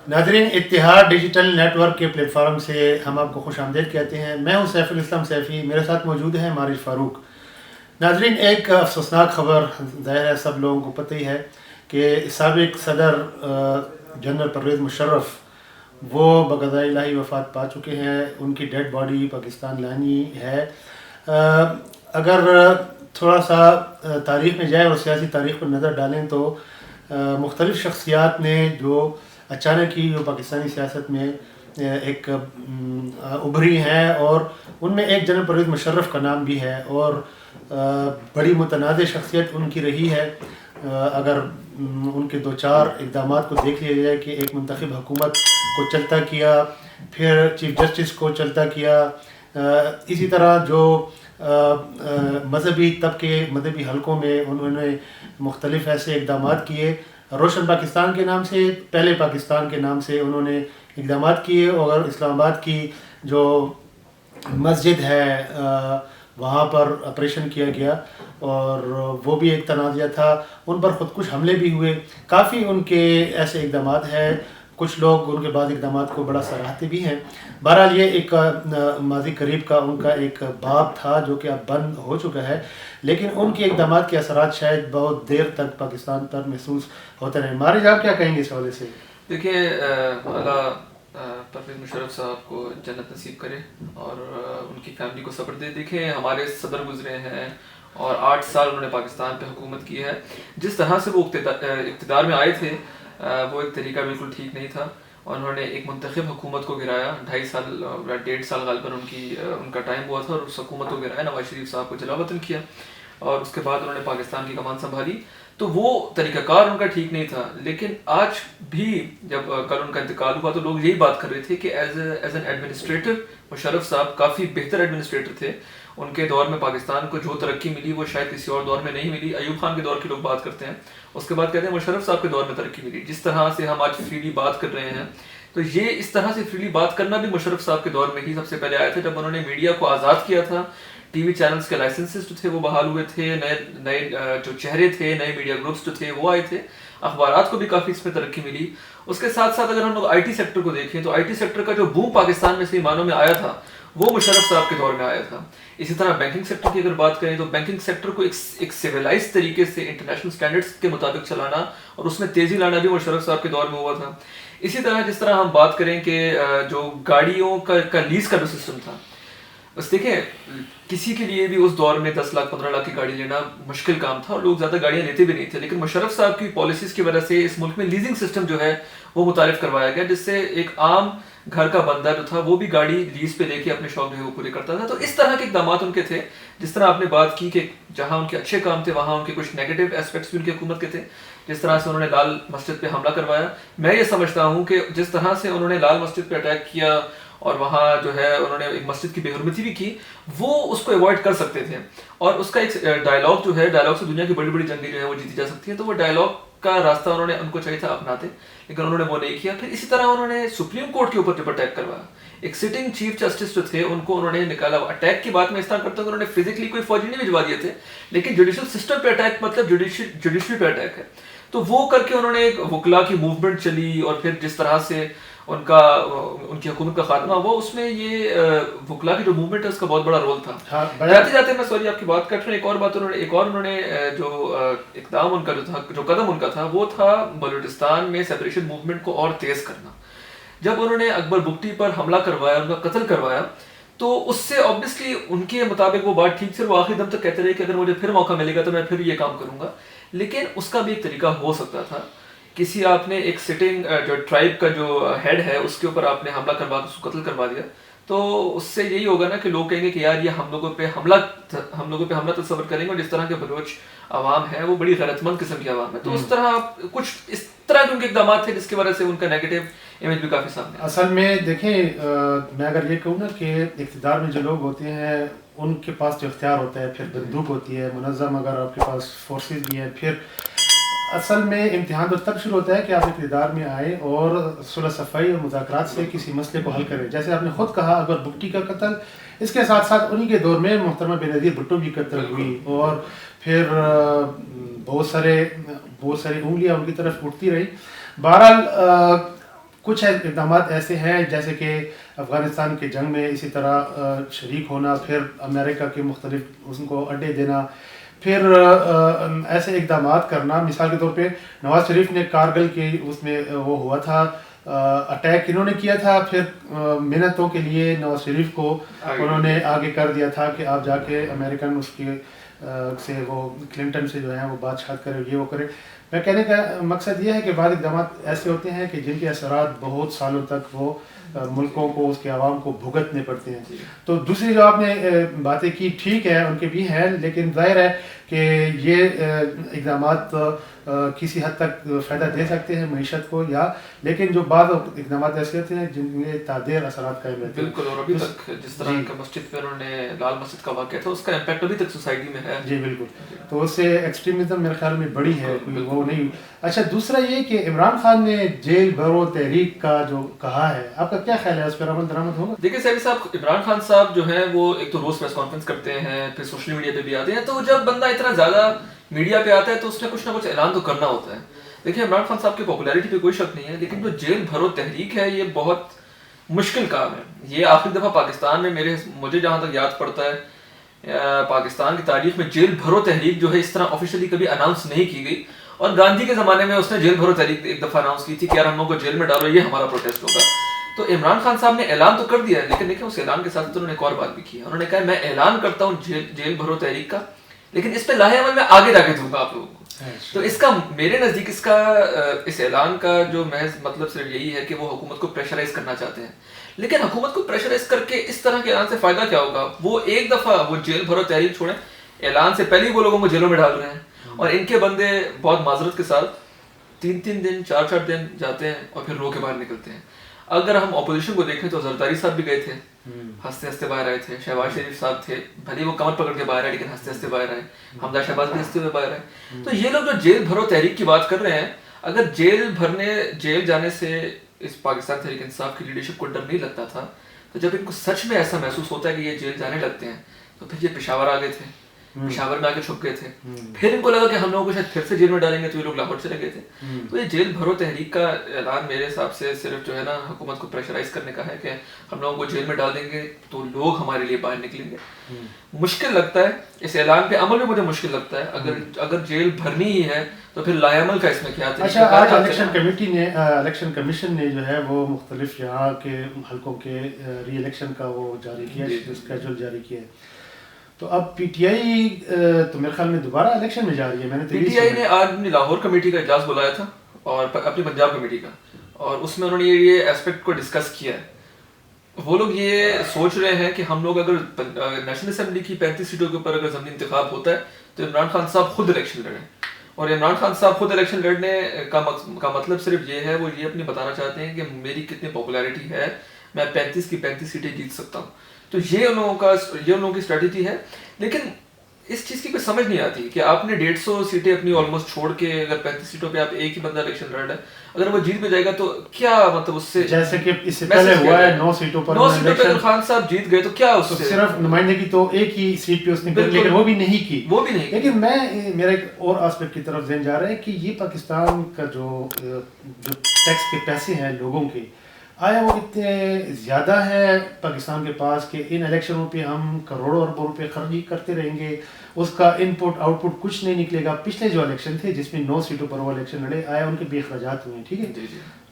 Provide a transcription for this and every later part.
ناظرین، اتحاد digital net work کے پلیٹ فارم سے ہم آپ کو خوش آمدید کہتے ہیں. میں ہوں سیف الاسلام سیفی، میرے ساتھ موجود ہیں مارج فاروق. ناظرین، ایک افسوسناک خبر، ظاہر ہے سب لوگوں کو پتہ ہی ہے کہ سابق صدر جنرل پرویز مشرف وہ بقضاء الہی وفات پا چکے ہیں. ان کی ڈیڈ باڈی پاکستان لانی ہے. اگر تھوڑا سا تاریخ میں جائیں اور سیاسی تاریخ پر نظر ڈالیں تو مختلف شخصیات نے جو اچانک ہی جو پاکستانی سیاست میں ایک ابھری ہیں، اور ان میں ایک جنرل پرویز مشرف کا نام بھی ہے، اور بڑی متنازع شخصیت ان کی رہی ہے. اگر ان کے دو چار اقدامات کو دیکھ لیا جائے کہ ایک منتخب حکومت کو چلتا کیا، پھر چیف جسٹس کو چلتا کیا، اسی طرح جو مذہبی طبقے مذہبی حلقوں میں انہوں نے مختلف ایسے اقدامات کیے. روشن پاکستان کے نام سے، پہلے پاکستان کے نام سے انہوں نے اقدامات کیے، اور اسلام آباد کی جو مسجد ہے وہاں پر آپریشن کیا گیا، اور وہ بھی ایک تنازعہ تھا. ان پر خودکش حملے بھی ہوئے. کافی ان کے ایسے اقدامات ہیں. کچھ لوگ ان کے بعد اقدامات کو بڑا سراہتے بھی ہیں. بہرحال یہ ایک ماضی قریب کا ان کا ایک باب تھا جو کہ اب بند ہو چکا ہے، لیکن ان کے اقدامات کے اثرات شاید بہت دیر تک پاکستان پر محسوس ہوتے رہے. مارج، آپ کیا کہیں گے اس حوالے سے؟ دیکھیے، اللہ پرویز مشرف صاحب کو جنت نصیب کرے اور ان کی فیملی کو صبر دے. دیکھیں، ہمارے صدر گزرے ہیں اور 8 سال انہوں نے پاکستان پہ حکومت کی ہے. جس طرح سے وہ اقتدار میں آئے تھے وہ ایک طریقہ بالکل ٹھیک نہیں تھا، اور انہوں نے ایک منتخب حکومت کو گرایا. 1.5 سال غالباً ان کا ٹائم ہوا تھا، اور اس حکومت کو گرایا. نواز شریف صاحب کو جلا وطن کیا، اور اس کے بعد انہوں نے پاکستان کی کمان سنبھالی. تو وہ طریقہ کار ان کا ٹھیک نہیں تھا. لیکن آج بھی جب کل ان کا انتقال ہوا تو لوگ یہی بات کر رہے تھے کہ ایز این ایڈمنسٹریٹر مشرف صاحب کافی بہتر ایڈمنسٹریٹر تھے. ان کے دور میں پاکستان کو جو ترقی ملی وہ شاید کسی اور دور میں نہیں ملی. ایوب خان کے دور کی لوگ بات کرتے ہیں، اس کے بعد کہتے ہیں مشرف صاحب کے دور میں ترقی ملی. جس طرح سے ہم آج فریلی بات کر رہے ہیں، تو یہ اس طرح سے فریلی بات کرنا بھی مشرف صاحب کے دور میں ہی سب سے پہلے آیا تھا، جب انہوں نے میڈیا کو آزاد کیا تھا. ٹی وی چینلز کے لائسنسز جو تھے وہ بحال ہوئے تھے، نئے جو چہرے تھے، نئے میڈیا گروپس جو تھے وہ آئے تھے. اخبارات کو بھی کافی اس میں ترقی ملی. اس کے ساتھ ساتھ اگر ہم لوگ آئی ٹی سیکٹر کو دیکھیں تو آئی ٹی سیکٹر کا جو بوم پاکستان میں صحیح معنوں میں آیا تھا وہ مشرف صاحب کے دور میں آیا تھا. اسی طرح بینکنگ سیکٹر کی اگر بات کریں تو بینکنگ سیکٹر کو ایک سیولائز طریقے سے انٹرنیشنل سٹینڈرڈز کے مطابق چلانا اور اس میں تیزی لانا بھی مشرف صاحب کے دور میں ہوا تھا. اسی طرح جس طرح ہم بات کریں کہ جو گاڑیوں کا لیز کا جو سسٹم تھا، بس دیکھیں کسی کے لیے بھی اس دور میں 10 لاکھ 15 لاکھ کی گاڑی لینا مشکل کام تھا، اور لوگ زیادہ گاڑیاں لیتے بھی نہیں تھے. لیکن مشرف صاحب کی پالیسیز کی وجہ سے اس ملک میں لیزنگ سسٹم جو ہے وہ متعارف کروایا گیا، جس سے ایک عام گھر کا بندہ جو تھا وہ بھی گاڑی لیز پہ لے کے اپنے شوق جو ہے وہ پورے کرتا تھا. تو اس طرح کے اقدامات ان کے تھے. جس طرح آپ نے بات کی کہ جہاں ان کے اچھے کام تھے وہاں ان کے کچھ نیگیٹو ایسپیکٹس بھی ان کی حکومت کے تھے. جس طرح سے انہوں نے لال مسجد پہ حملہ کروایا، میں یہ سمجھتا ہوں کہ جس طرح سے انہوں نے لال مسجد پہ اٹیک کیا اور وہاں جو ہے انہوں نے ایک مسجد کی بے حرمتی بھی کی، وہ اس کو اوائڈ کر سکتے تھے. اور اس کا ایک ڈائلاگ جو ہے، ڈائلاگ سے دنیا کی بڑی بڑی جنگیں جو ہے وہ جیتی جا سکتی ہیں. تو وہ ڈائلاگ کا راستہ انہوں نے ان کو چاہیے تھا اپناتے، لیکن انہوں نے وہ نہیں کیا. پھر اسی طرح انہوں نے سپریم کورٹ کے اوپر جب اٹیک کروایا، ایک سٹنگ چیف جسٹس جو تھے ان کو انہوں نے نکالا. اٹیک کی بات میں اس طرح کرتا ہوں کہ انہوں نے فزیکلی کوئی فوجی نہیں بھجوا دیے تھے، لیکن جوڈیشل سسٹم پہ اٹیک مطلب جوڈیشری پہ اٹیک ہے. تو وہ کر کے انہوں نے ایک وکلا کی موومنٹ چلی، اور پھر جس طرح سے ان کی حکومت کا خاتمہ ہوا، اس میں یہ وکلا کی جو موومنٹ ہے اس کا بہت بڑا رول تھا. جاتے جاتے میں سوری آپ کی بات کر رہا ہوں، ایک اور انہوں نے جو اقدام ان کا جو تھا، جو قدم ان کا تھا، وہ تھا بلوچستان میں سیپریشن موومنٹ کو اور تیز کرنا. جب انہوں نے اکبر بگٹی پر حملہ کروایا، ان کا قتل کروایا، تو اس سے آبویسلی ان کے مطابق وہ بات ٹھیک سے، وہ آخری دم تک کہتے رہے کہ اگر مجھے پھر موقع ملے گا تو میں پھر یہ کام کروں گا. لیکن اس کا بھی ایک طریقہ ہو سکتا تھا. کسی آپ نے ایک سٹنگ جو ٹرائب کا جو ہیڈ ہے اس کے اوپر آپ نے حملہ کروا کے اس کو قتل کروا دیا، تو اس سے یہی ہوگا نا کہ لوگ کہیں گے کہ یار یہ ہم لوگوں پہ حملہ تصور کریں گے. اور جس طرح کے بلوچ عوام ہے وہ بڑی غیرت مند قسم کی عوام ہے. تو اس طرح کچھ اس طرح کے ان کے اقدامات تھے جس کی وجہ سے ان کا نیگیٹو امیج بھی کافی سامنے ہے. اصل میں دیکھیں، میں اگر یہ کہوں نا کہ اقتدار میں جو لوگ ہوتے ہیں ان کے پاس جو اختیار ہوتا ہے، پھر بندوق ہوتی ہے منظم، اگر آپ کے پاس فورسز بھی ہیں، پھر اصل میں امتحان تو تب شروع ہوتا ہے کہ آپ اقتدار میں آئے اور صلح صفائی اور مذاکرات سے کسی مسئلے کو حل کریں. جیسے آپ نے خود کہا اکبر بگٹی کا قتل، اس کے ساتھ ساتھ انہی کے دور میں محترمہ بینظیر بھٹو کی قتل ہوئی، اور پھر بہت ساری انگلیاں ان کی طرف اٹھتی رہی. بہرحال کچھ اقدامات ایسے ہیں جیسے کہ افغانستان کے جنگ میں اسی طرح شریک ہونا، پھر امریکہ کے مختلف ان کو اڈے دینا، پھر ایسے اقدامات کرنا. مثال کے طور پہ نواز شریف نے کارگل کے اس میں وہ ہوا تھا اٹیک انہوں نے کیا تھا، پھر منتوں کے لیے نواز شریف کو انہوں نے آگے کر دیا تھا کہ آپ جا کے امریکن اس کے سے وہ کلنٹن سے جو ہے وہ بات چیت کرے، یہ وہ کرے. میں کہنے کا مقصد یہ ہے کہ بعض اقدامات ایسے ہوتے ہیں کہ جن کے اثرات بہت سالوں تک وہ ملکوں کو، اس کے عوام کو بھگتنے پڑتے ہیں. تو دوسری جو آپ نے باتیں کی ٹھیک ہے، ان کے بھی ہیں، لیکن ظاہر ہے کہ یہ اقدامات کسی حد تک فائدہ دے سکتے ہیں معیشت کو، یا لیکن جو بعض اقدامات ایسے ہوتے ہیں جن میں تادیر اثرات قائم رہتے ہیں. بالکل. اور ابھی تک جس طرح کا مسجد پہ انہوں نے لال مسجد کا واقعہ تھا، اس کا امپیکٹ ابھی تک سوسائٹی میں ہے. جی بالکل. تو اس سے ایکسٹریمزم میرے خیال میں بڑی ہے، کوئی وہ نہیں. اچھا، دوسرا یہ کہ عمران خان نے جیل بھرو تحریک کا جو کہا ہے، آپ کا کیا خیال ہے، اس پر عمل درآمد ہوگا؟ دیکھیں سیفی صاحب، عمران خان صاحب جو ہیں وہ ایک تو روز پریس کانفرنس کرتے ہیں، پھر سوشل میڈیا پہ بھی آتے ہیں. تو جب بندہ اتنا زیادہ میڈیا پہ آتا ہے تو اس نے کچھ نہ کچھ اعلان تو کرنا ہوتا ہے. دیکھیں عمران خان صاحب کی پاپولیرٹی پہ کوئی شک نہیں ہے، لیکن جو جیل بھرو تحریک ہے یہ بہت مشکل کام ہے. یہ آخری دفعہ پاکستان میں مجھے جہاں تک یاد پڑتا ہے، پاکستان کی تاریخ میں جیل بھرو تحریک جو ہے اس طرح آفیشلی کبھی اناؤنس نہیں کی گئی. اور گاندھی کے زمانے میں اس نے جیل بھرو تحریک ایک دفعہ اناؤنس کی تھی کہ یار ہم لوگوں کو جیل میں ڈالو، یہ ہمارا پروٹیسٹ ہوگا. تو عمران خان صاحب نے اعلان تو کر دیا ہے، لیکن دیکھیں اس اعلان کے ساتھ انہوں نے ایک اور بات بھی کی ہے. انہوں نے کہا میں اعلان کرتا ہوں جیل بھرو تحریک کا، لیکن اس پہ لاہے عمل میں آگے جا کے دوں گا آپ لوگوں کو. تو اس کا میرے نزدیک اس اعلان کا جو محض مطلب صرف یہی ہے کہ وہ حکومت کو پریشرائز کرنا چاہتے ہیں. لیکن حکومت کو پریشرائز کر کے اس طرح کے اعلان سے فائدہ کیا ہوگا؟ وہ ایک دفعہ وہ جیل بھرو تحریک چھوڑیں، اعلان سے پہلے ہی وہ لوگوں کو جیلوں میں ڈال رہے ہیں، اور ان کے بندے بہت معذرت کے ساتھ 3 دن 4 دن جاتے ہیں اور پھر رو کے باہر نکلتے ہیں. اگر ہم اپوزیشن کو دیکھیں تو زرداری صاحب بھی گئے تھے، ہنستے ہنستے باہر آئے تھے. شہباز شریف صاحب تھے، بھلے وہ کمر پکڑ کے باہر آئے لیکن ہنستے ہنستے باہر آئے. حمزہ شہباز بھی ہنستے ہوئے باہر آئے. تو یہ لوگ جو جیل بھرو تحریک کی بات کر رہے ہیں، اگر جیل جانے سے اس پاکستان تحریک انصاف کی لیڈرشپ کو ڈر نہیں لگتا تھا، تو جب ان کو سچ میں ایسا محسوس ہوتا ہے کہ یہ جیل جانے لگتے ہیں، تو پھر یہ پشاور آ گئے تھے، پشاور میں آ کے چھپ گئے تھے. پھر ان کو لگا کہ ہم لوگوں کو شاید پھر سے جیل میں ڈالیں گے، تو یہ لوگ لاہور چلے گئے تھے. تو یہ جیل بھرو تحریک کا اعلان میرے حساب سے صرف جو ہے نا حکومت کو پریشرائز کرنے کا ہے کہ ہم لوگوں کو جیل میں ڈال دیں گے تو لوگ ہمارے لیے باہر نکلیں گے. مشکل لگتا ہے اس اعلان پہ عمل میں، مجھے مشکل لگتا ہے. اگر جیل بھرنی ہی ہے تو پھر لا عمل کا اس میں کیا ہے. اچھا، آج الیکشن کمیشن نے جو ہے وہ مختلف یہاں کے حلقوں کے ری الیکشن کا وہ جاری کیا، اسکیجول جاری کیا ہے. تو اب پی ٹی آئی تو میرے خیال میں دوبارہ الیکشن میں جا رہی ہے. میں نے پی ٹی آئی نے آج اپنی لاہور کمیٹی کا اجلاس بلایا تھا اور اپنی پنجاب کمیٹی کا، اور اس میں انہوں نے یہ ایسپیکٹ کو ڈسکس کیا ہے. وہ لوگ یہ سوچ رہے ہیں کہ ہم لوگ اگر نیشنل اسمبلی کی 35 سیٹوں کے اوپر اگر ضمنی انتخاب ہوتا ہے تو عمران خان صاحب خود الیکشن لڑیں. اور عمران خان صاحب خود الیکشن لڑنے کا مطلب صرف یہ ہے، وہ یہ اپنی بتانا چاہتے ہیں کہ میری کتنی پاپولیرٹی ہے، میں 35 کی 35 سیٹیں جیت سکتا ہوں. تو یہ ان لوگوں کی اسٹریٹجی ہے. لیکن اس چیز کی کوئی سمجھ نہیں آتی کہ آپ نے 150 سیٹیں اپنی آلموسٹ چھوڑ کے اگر 35 سیٹوں پہ آپ ایک ہی بندہ الیکشن لڑ رہا ہے، اگر وہ جیت بھی جائے گا تو کیا مطلب اس سے، جیسے کہ اس سے پہلے ہوا ہے 9 سیٹوں پر اگر خان صاحب جیت گئے تو کیا اس سے صرف نمائندگی تو ایک ہی سیٹ پہ اس نے کی، لیکن وہ بھی نہیں کی. لیکن میرا ایک اور آسپیکٹ کی طرف ذہن جا رہا ہے کہ یہ پاکستان کا جو ٹیکس کے پیسے ہیں لوگوں کے، آیا وہ اتنے زیادہ ہے پاکستان کے پاس کہ ان الیکشنوں پہ ہم کروڑوں اربوں روپے خرچی کرتے رہیں گے، اس کا ان پٹ آؤٹ پٹ کچھ نہیں نکلے گا. پچھلے جو الیکشن تھے جس میں 9 سیٹوں پر وہ الیکشن لڑے، آیا ان کے بھی اخراجات ہوئے ہیں، ٹھیک ہے،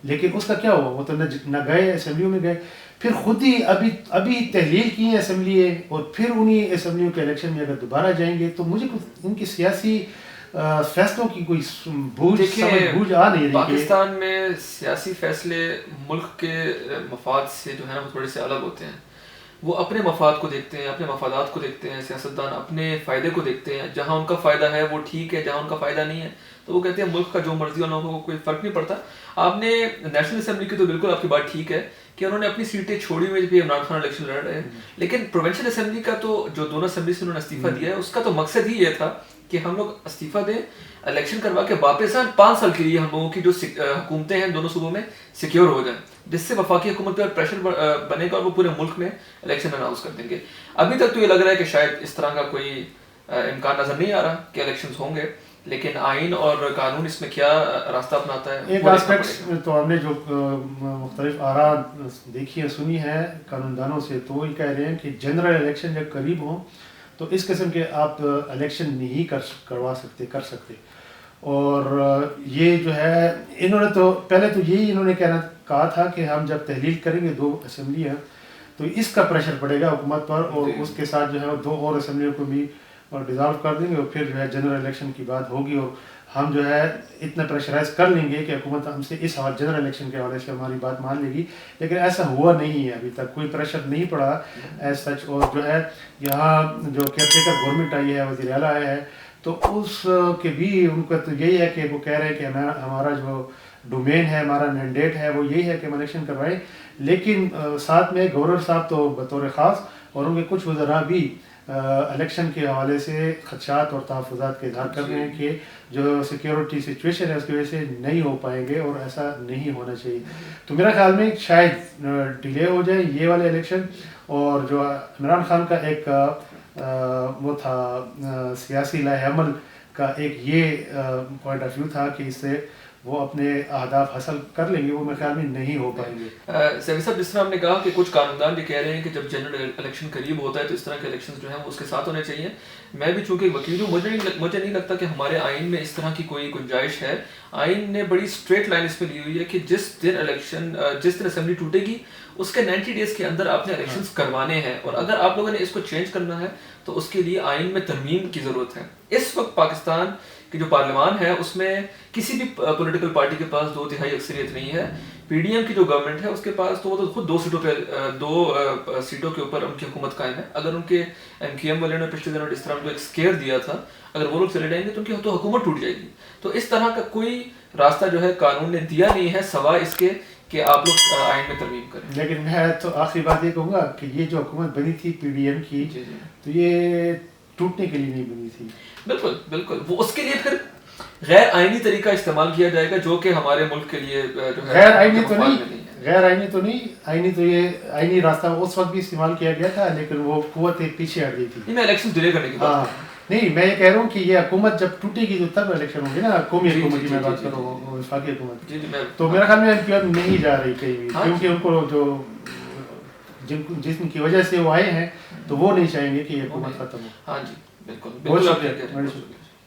لیکن اس کا کیا ہوا؟ وہ تو نہ گئے اسمبلیوں میں گئے، پھر خود ہی ابھی تحلیل کی ہیں اسمبلی ہے، اور پھر انہیں اسمبلیوں کے الیکشن میں اگر دوبارہ جائیں گے تو مجھے ان کی سیاسی فیصلوں کی کوئی بوجھ آ نہیں رہی. پاکستان میں سیاسی فیصلے ملک کے مفاد سے جو ہے نا وہ تھوڑے سے الگ ہوتے ہیں. وہ اپنے مفاد کو دیکھتے ہیں، اپنے مفادات کو دیکھتے ہیں. سیاستدان اپنے فائدے کو دیکھتے ہیں، جہاں ان کا فائدہ ہے وہ ٹھیک ہے، جہاں ان کا فائدہ نہیں ہے تو وہ کہتے ہیں ملک کا جو مرضی، ان لوگوں کو کوئی فرق نہیں پڑتا. آپ نے نیشنل اسمبلی کی تو بالکل آپ کی بات ٹھیک ہے کہ انہوں نے اپنی سیٹیں چھوڑی ہوئی بھی، عمران خان الیکشن لڑ رہے ہیں. لیکن پروونشل اسمبلی کا تو جو دونوں اسمبلی سے انہوں نے استعفیٰ دیا ہے، اس کا تو مقصد ہی یہ تھا کہ ہم لوگ استعفیٰ دیں، الیکشن کروا کے واپس آئیں، 5 سال کے لیے ہم لوگوں کی جو حکومتیں ہیں دونوں صوبوں میں سیکیور ہو جائیں، جس سے وفاقی حکومت پر پریشر بنے گا اور وہ پورے ملک میں الیکشن اناؤنس کر دیں گے. ابھی تک تو یہ لگ رہا ہے کہ شاید اس طرح کا کوئی امکان نظر نہیں آ رہا کہ الیکشنز ہوں گے. لیکن آئین اور قانون اس میں کیا راستہ اپناتا ہے؟ ایک آسپیکٹس تو ہم نے جو مختلف آراء دیکھی ہیں سنی ہیں قانون دانوں سے، تو وہ یہ کہہ رہے ہیں کہ جنرل الیکشن جب قریب ہوں تو اس قسم کے آپ الیکشن نہیں کر سکتے. اور یہ جو ہے انہوں نے تو پہلے تو یہی انہوں نے کہا تھا کہ ہم جب تحلیل کریں گے 2 اسمبلیاں تو اس کا پریشر پڑے گا حکومت پر، اور اس کے ساتھ جو ہے 2 اور اسمبلیوں کو بھی ڈیزالو کر دیں گے، اور پھر جو ہے جنرل الیکشن کی بات ہوگی، اور ہم جو ہے اتنا پریشرائز کر لیں گے کہ حکومت ہم سے اس جنرل الیکشن کے حوالے سے ہماری بات مان لے گی. لیکن ایسا ہوا نہیں ہے، ابھی تک کوئی پریشر نہیں پڑا ایز سچ. اور جو ہے یہاں جو کیئر ٹیکر گورنمنٹ آئی ہے، وزیر اعلیٰ آیا ہے، تو اس کے بھی ان کا تو یہی ہے کہ وہ کہہ رہے ہیں کہ ہمارا جو ڈومین ہے، ہمارا مینڈیٹ ہے، وہ یہی ہے کہ ہم الیکشن کروائیں. لیکن ساتھ میں گورنر صاحب تو بطور خاص اور ان کے کچھ وزراء بھی الیکشن کے حوالے سے خدشات اور تحفظات کا اظہار کر رہے ہیں کہ جو سیکیورٹی سچویشن ہے اس کی وجہ سے نہیں ہو پائیں گے، اور ایسا نہیں ہونا چاہیے. تو میرا خیال میں شاید ڈیلے ہو جائے یہ والے الیکشن. اور جو عمران خان کا ایک وہ تھا سیاسی لائحہ عمل کا ایک یہ پوائنٹ آف ویو تھا کہ اس سے وہ اپنے اہداف حاصل کر لیں گے، وہ میرے خیال میں نہیں ہو پائیں گے. سیفی صاحب، جس طرح ہم نے کہا کہ کچھ قانوندان یہ کہہ رہے ہیں کہ جب جنرل الیکشن قریب ہوتا ہے تو اس طرح کے الیکشن جو ہیں وہ اس کے ساتھ ہونے چاہیے. میں بھی چونکہ وکیل ہوں، مجھے نہیں لگتا کہ ہمارے آئین میں اس طرح کی کوئی گنجائش ہے. آئین نے بڑی اسٹریٹ لائن اس پہ لی ہوئی ہے کہ جس دن اسمبلی ٹوٹے گی اس کے 90 ڈیز کے اندر آپ نے الیکشنز کروانے ہیں، اور اگر آپ لوگوں نے اس کو چینج کرنا ہے تو اس کے لیے آئین میں ترمیم کی ضرورت ہے. اس وقت پاکستان کی جو پارلیمان ہے اس میں کسی بھی پولیٹیکل پارٹی کے پاس 2/3 اکثریت نہیں ہے. پی ڈی ایم کی جو گورنمنٹ ہے اس کے پاس تو وہ تو خود 2 سیٹوں کے اوپر ان کی حکومت قائم ہے. اگر ان کے ایم کیو ایم والے نے پچھلے دنوں اس طرح کو ایک اسکیئر دیا تھا، اگر وہ لوگ چلے جائیں گے تو ان کی تو حکومت ٹوٹ جائے گی. تو اس طرح کا کوئی راستہ جو ہے قانون نے دیا نہیں ہے سوائے اس کے کہ آپ لوگ آئین میں ترمیم کریں. لیکن میں تو آخری بات یہ کہوں گا کہ یہ جو حکومت بنی تھی پی ڈی ایم کی، تو یہ ٹوٹنے کے لیے نہیں بنی تھی. بالکل بالکل، وہ اس کے لیے پھر غیر آئینی طریقہ استعمال کیا جائے گا جو کہ ہمارے ملک کے لیے جو ہے غیر آئینی تو نہیں، آئینی تو یہ آئینی راستہ اس وقت بھی استعمال کیا گیا تھا، لیکن وہ قوت پیچھے ہٹ گئی تھی. میں الیکشن ڈیلے کرنے کی بات نہیں، میں یہ کہہ رہا ہوں کہ یہ حکومت جب ٹوٹے گی تو تب الیکشن ہوں گے نا. قومی حکومت کی میں بات کر رہا ہوں، وفاقی حکومت. تو میرا خیال میں ایم کیو ایم نہیں جا رہی کہیں بھی، کیونکہ ان کو جو جن کی وجہ سے وہ آئے ہیں تو وہ نہیں چاہیں گے کہ یہ حکومت ختم ہو. ہاں جی بالکل بہت شکریہ.